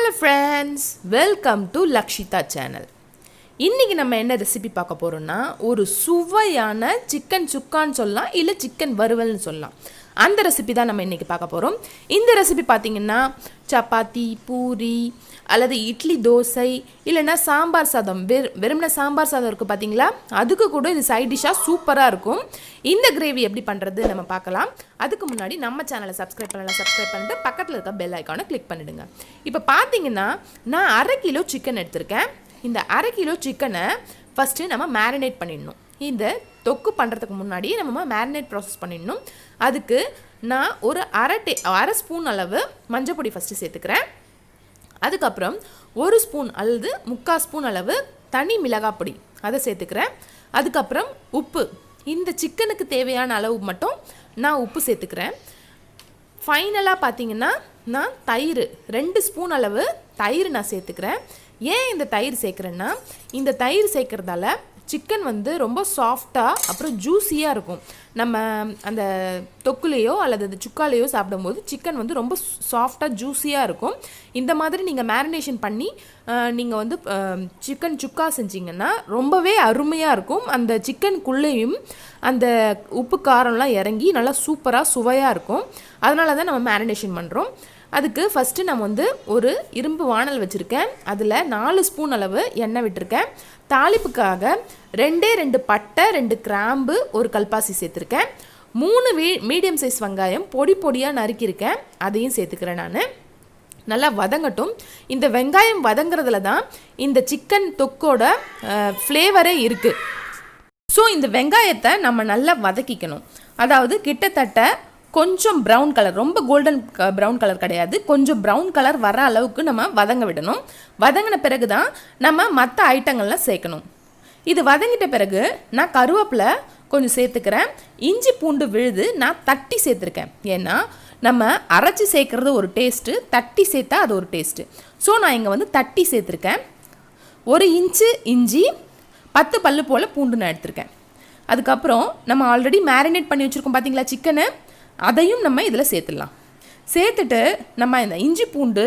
Hello friends, welcome to Lakshita channel. இன்னைக்கு நம்ம என்ன ரெசிபி பார்க்க போறோம்னா ஒரு சுவையான சிக்கன் சுக்கான்னு சொல்லலாம் இல்ல சிக்கன் வறுவல்னு சொல்லலாம். அந்த ரெசிபி தான் நம்ம இன்னைக்கு பார்க்க போறோம். இந்த ரெசிபி பாத்தீங்கன்னா சப்பாத்தி, பூரி அல்லது இட்லி, தோசை இல்லனா சாம்பார் சாதம் வெறுமனே சாம்பார் சாதம் இருக்கு பாத்தீங்களா? அதுக்கு கூட இது சைடு டிஷ்ஷா சூப்பரா இருக்கும். இந்த கிரேவி எப்படி பண்றது நம்ம பார்க்கலாம். அதுக்கு முன்னாடி நம்ம சேனலை சப்ஸ்கிரைப் பண்ணிட்டு பக்கத்துல இருக்க பெல் ஐகானை கிளிக் பண்ணிடுங்க. இப்போ பாத்தீங்கன்னா நான் 1/2 கிலோ சிக்கன் எடுத்துர்க்கேன். இந்த 1/2 கிலோ சிக்கனை ஃபர்ஸ்ட் நம்ம மேரினேட் பண்ணிடணும். இந்த தொக்கு பண்ணுறதுக்கு முன்னாடி நம்ம மேரினேட் ப்ராசஸ் பண்ணிடணும். அதுக்கு நான் ஒரு அரை ஸ்பூன் அளவு மஞ்சள் பொடி ஃபஸ்ட்டு சேர்த்துக்கிறேன். அதுக்கப்புறம் 1 ஸ்பூன் அல்லது 3/4 ஸ்பூன் அளவு தனி மிளகாய் பொடி அதை சேர்த்துக்கிறேன். அதுக்கப்புறம் உப்பு, இந்த சிக்கனுக்கு தேவையான அளவு மட்டும் நான் உப்பு சேர்த்துக்கிறேன். ஃபைனலாக பார்த்தீங்கன்னா நான் தயிர் 2 ஸ்பூன் அளவு தயிர் நான் சேர்த்துக்கிறேன். ஏன் இந்த தயிர் சேர்க்குறேன்னா, இந்த தயிர் சேர்க்குறதால சிக்கன் வந்து ரொம்ப சாஃப்டாக அப்புறம் ஜூஸியாக இருக்கும். நம்ம அந்த தொக்குலேயோ அல்லது அந்த சுக்காலேயோ சாப்பிடும்போது சிக்கன் வந்து ரொம்ப சாஃப்டாக ஜூஸியாக இருக்கும். இந்த மாதிரி நீங்கள் மேரினேஷன் பண்ணி நீங்கள் வந்து சிக்கன் சுக்கா செஞ்சிங்கன்னா ரொம்பவே அருமையாக இருக்கும். அந்த சிக்கனுக்குள்ளேயும் அந்த உப்பு காரம்லாம் இறங்கி நல்லா சூப்பராக சுவையாக இருக்கும். அதனால தான் நம்ம மேரினேஷன் பண்ணுறோம். அதுக்கு ஃபஸ்ட்டு நான் வந்து ஒரு இரும்பு வானல் வச்சுருக்கேன். அதில் 4 ஸ்பூன் அளவு எண்ணெய் விட்டுருக்கேன். தாளிப்புக்காக 2 பட்டை, 2 கிராம்பு, ஒரு கல்பாசி சேர்த்துருக்கேன். 3 மீடியம் சைஸ் வெங்காயம் பொடியாக நறுக்கியிருக்கேன், அதையும் சேர்த்துக்கிறேன். நான் நல்லா வதங்கட்டும். இந்த வெங்காயம் வதங்குறதுல தான் இந்த சிக்கன் தொக்கோட ஃப்ளேவரே இருக்குது. ஸோ இந்த வெங்காயத்தை நம்ம நல்லா வதக்கிக்கணும். அதாவது கிட்டத்தட்ட கொஞ்சம் ப்ரௌன் கலர், ரொம்ப கோல்டன் ப்ரௌன் கலர் கிடையாது, கொஞ்சம் ப்ரௌன் கலர் வர அளவுக்கு நம்ம வதங்க விடணும். வதங்கின பிறகு தான் நம்ம மற்ற ஐட்டங்கள்லாம் சேர்க்கணும். இது வதங்கிட்ட பிறகு நான் கருவேப்பிலை கொஞ்சம் சேர்த்துக்கிறேன். இஞ்சி பூண்டு விழுது நான் தட்டி சேர்த்துருக்கேன். ஏன்னா நம்ம அரைச்சி சேர்க்குறது ஒரு டேஸ்ட்டு, தட்டி சேர்த்தா அது ஒரு டேஸ்ட்டு. ஸோ நான் இங்கே வந்து தட்டி சேர்த்துருக்கேன். 1 இன்ச்சு இஞ்சி, 10 பல்லு போல் பூண்டு நான் எடுத்திருக்கேன். அதுக்கப்புறம் நம்ம ஆல்ரெடி மேரினேட் பண்ணி வச்சுருக்கோம் பார்த்தீங்களா சிக்கனை, அதையும் நம்ம இதில் சேர்த்துடலாம். சேர்த்துட்டு நம்ம இந்த இஞ்சி பூண்டு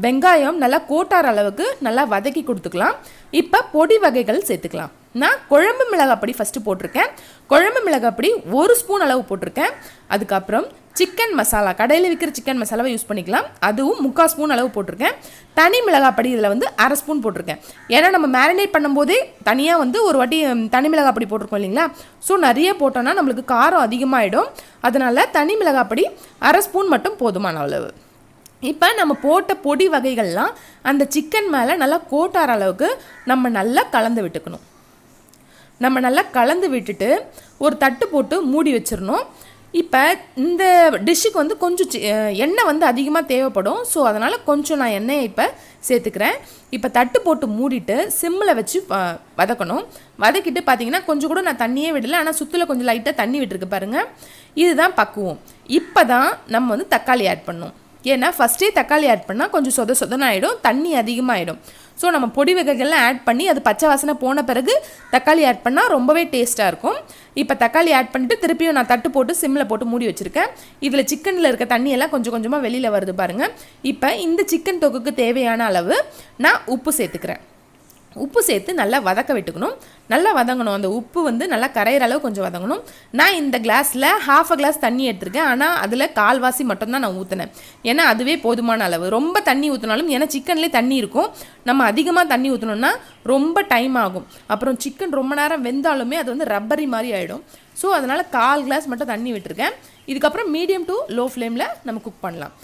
வெங்காயம் நல்லா கோட்டார அளவுக்கு நல்லா வதக்கி கொடுத்துக்கலாம். இப்போ பொடி வகைகள் சேர்த்துக்கலாம். நான் குழம்பு மிளகாய் பொடி ஃபஸ்ட்டு போட்டிருக்கேன். குழம்பு மிளகாய் பொடி 1 ஸ்பூன் அளவு போட்டிருக்கேன். அதுக்கப்புறம் சிக்கன் மசாலா, கடையில் விற்கிற சிக்கன் மசாலாவை யூஸ் பண்ணிக்கலாம், அதுவும் 3/4 ஸ்பூன் அளவு போட்டிருக்கேன். தனி மிளகாய் பொடி இதில் வந்து 1/2 ஸ்பூன் போட்டிருக்கேன். ஏன்னா நம்ம மேரினேட் பண்ணும்போதே தனியாக வந்து ஒரு வாட்டி தனி மிளகாய் பொடி போட்டிருக்கோம் இல்லைங்களா? ஸோ நிறைய போட்டோன்னா நம்மளுக்கு காரம் அதிகமாகிடும். அதனால் தனி மிளகாய் பொடி 1/2 ஸ்பூன் மட்டும் போதுமான அளவு. இப்போ நம்ம போட்ட பொடி வகைகள்லாம் அந்த சிக்கன் மேலே நல்லா கோட்டார அளவுக்கு நம்ம நல்லா கலந்து விட்டுக்கணும். நம்ம நல்லா கலந்து விட்டுட்டு ஒரு தட்டு போட்டு மூடி வச்சிடணும். இப்போ இந்த டிஷ்ஷுக்கு வந்து கொஞ்சம் எண்ணெய் வந்து அதிகமாக தேவைப்படும். ஸோ அதனால் கொஞ்சம் நான் எண்ணெயை இப்போ சேர்த்துக்கிறேன். இப்போ தட்டு போட்டு மூடிட்டு சிம்மில் வச்சு வதக்கணும். வதக்கிட்டு பார்த்தீங்கன்னா கொஞ்சம் கூட நான் தண்ணியே விடலை, ஆனால் சுற்றில் கொஞ்சம் லைட்டாக தண்ணி விட்டுருக்கு பாருங்கள். இதுதான் பக்குவம். இப்போ தான் நம்ம வந்து தக்காளி ஆட் பண்ணணும். ஏன்னா ஃபஸ்ட்டே தக்காளி ஆட் பண்ணால் கொஞ்சம் சொதன்னு ஆகிடும், தண்ணி அதிகமாகிடும். ஸோ நம்ம பொடி வகைகள்லாம் ஆட் பண்ணி அது பச்சை வாசனை போன பிறகு தக்காளி ஆட் பண்ணால் ரொம்பவே டேஸ்ட்டாக இருக்கும். இப்போ தக்காளி ஆட் பண்ணிவிட்டு திருப்பியும் நான் தட்டு போட்டு சிம்மில் போட்டு மூடி வச்சுருக்கேன். இதில் சிக்கனில் இருக்க தண்ணியெல்லாம் கொஞ்சம் கொஞ்சமாக வெளியில் வருது பாருங்கள். இப்போ இந்த சிக்கன் தொக்குக்கு தேவையான அளவு நான் உப்பு சேர்த்துக்கிறேன். உப்பு சேர்த்து நல்லா வதக்க விட்டுக்கணும். நல்லா வதங்கணும். அந்த உப்பு வந்து நல்லா கரையிற அளவு கொஞ்சம் வதங்கணும். நான் இந்த கிளாஸில் 1/2 கிளாஸ் தண்ணி எடுத்திருக்கேன். ஆனால் அதில் 1/4 மட்டும்தான் நான் ஊற்றினேன். ஏன்னா அதுவே போதுமான அளவு. ரொம்ப தண்ணி ஊற்றினாலும், ஏன்னா சிக்கன்லேயே தண்ணி இருக்கும், நம்ம அதிகமாக தண்ணி ஊற்றினோம்னா ரொம்ப டைம் ஆகும். அப்புறம் சிக்கன் ரொம்ப நேரம் வெந்தாலுமே அது வந்து ரப்பரி மாதிரி ஆகிடும். ஸோ அதனால் 1/4 கிளாஸ் மட்டும் தண்ணி விட்டுருக்கேன். இதுக்கப்புறம் மீடியம் டு லோ ஃப்ளேமில் நம்ம குக் பண்ணலாம்.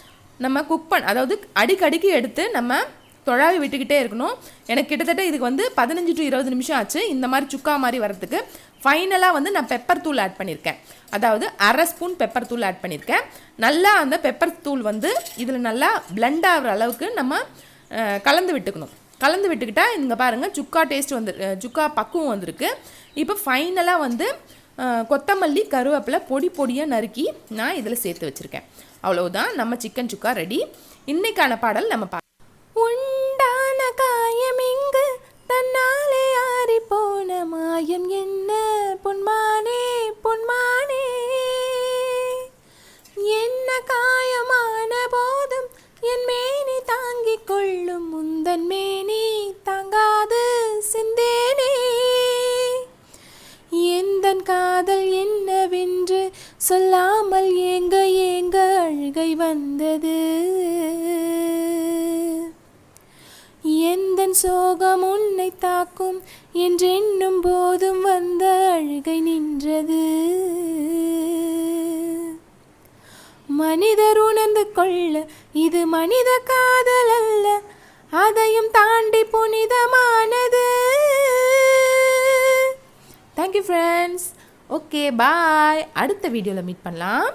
நம்ம அதாவது அடிக்கடிக்கு எடுத்து நம்ம தொழாவி விட்டுக்கிட்டே இருக்கணும். எனக்கு கிட்டத்தட்ட இதுக்கு வந்து 15 to 20 நிமிஷம் ஆச்சு இந்த மாதிரி சுக்கா மாதிரி வரதுக்கு. ஃபைனலாக வந்து நான் பெப்பர் தூள் ஆட் பண்ணியிருக்கேன். அதாவது 1/2 ஸ்பூன் பெப்பர் தூள் ஆட் பண்ணியிருக்கேன். நல்லா அந்த பெப்பர் தூள் வந்து இதில் நல்லா பிளெண்ட் ஆகிற அளவுக்கு நம்ம கலந்து விட்டுக்கணும். கலந்து விட்டுக்கிட்டால் இங்கே பாருங்கள் சுக்கா டேஸ்ட் வந்து சுக்கா பக்குவம் வந்திருக்கு. இப்போ ஃபைனலாக வந்து கொத்தமல்லி கருவேப்பிலை பொடியாக நறுக்கி நான் இதில் சேர்த்து வச்சுருக்கேன். அவ்வளவுதான், நம்ம சிக்கன் சுக்கா ரெடி. இன்னைக்கான பாடல் நம்ம உண்டான காயம் இங்கு தன்னாலே ஆறி போன மாயம் என்ன பொன்மானே பொன்மானே, என்ன காயமான போதும் என் மேனி தாங்கிக் கொள்ளும் இல்லாமல் ஏங்க ஏங்க அழுகை வந்தது. எந்தன் சோகம் உன்னை தாக்கும் என்றென்னும் போதும் வந்த அழுகை நின்றது. மனிதர் உணர்ந்து கொள்ள இது மனித காதல் அல்ல, அதையும் தாண்டி புனிதமானது. Thank you friends. Okay bye. அடுத்த வீடியோவில் மீட் பண்ணலாம்.